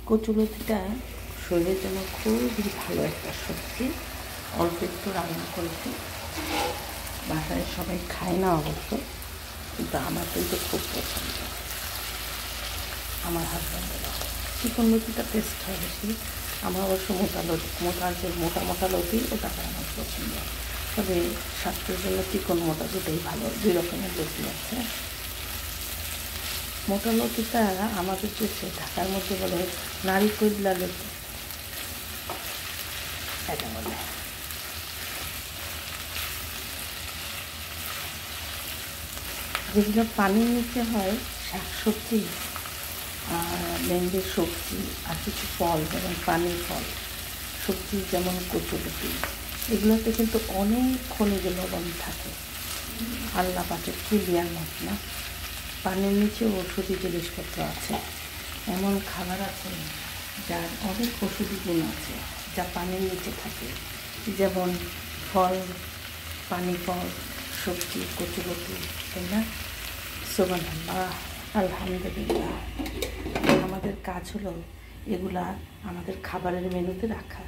কচুলতিটা শরীরের জন্য খুবই ভালো একটা সবজি। অল্প একটু রান্না করেছি, বাসায় সবাই খায় না অবশ্য, কিন্তু আমার কিন্তু খুব পছন্দ। আমার হাজব্যান্ডেরও চিকন লতিটা টেস্ট হয় বেশি। আমার অবশ্য মোটা মোটা লতি ওটা আমার পছন্দ। তবে স্বাস্থ্যের জন্য চিকন মোটা দুটোই ভালো। 2 রকমের লতি আছে। মোটা লতিটা আমাদের দেশে ঢাকার মধ্যে বলে নারিকোল্লা লতি, এটা বলে। যেগুলো পানির নিচে হয়, শাকসবজি, লেন্ডের সবজি আর কিছু ফল, যেমন পানির ফল সবজি, যেমন কচুলতি, এগুলোতে কিন্তু অনেক খনিজ লবণ থাকে। আল্লাহ পাকের ক্লিয়ার মত না, পানির নিচে ওষুধি জিনিসপত্র আছে। এমন খাবার আছে যার অনেক ওষুধি গুণ আছে, যা পানির নিচে থাকে, যেমন ফল, পানি ফল, সবজি, কচুলতি, তাই না? সুবহানাল্লাহ, আলহামদুলিল্লাহ। আমাদের কাজ হলো এগুলা আমাদের খাবারের মেনুতে রাখা।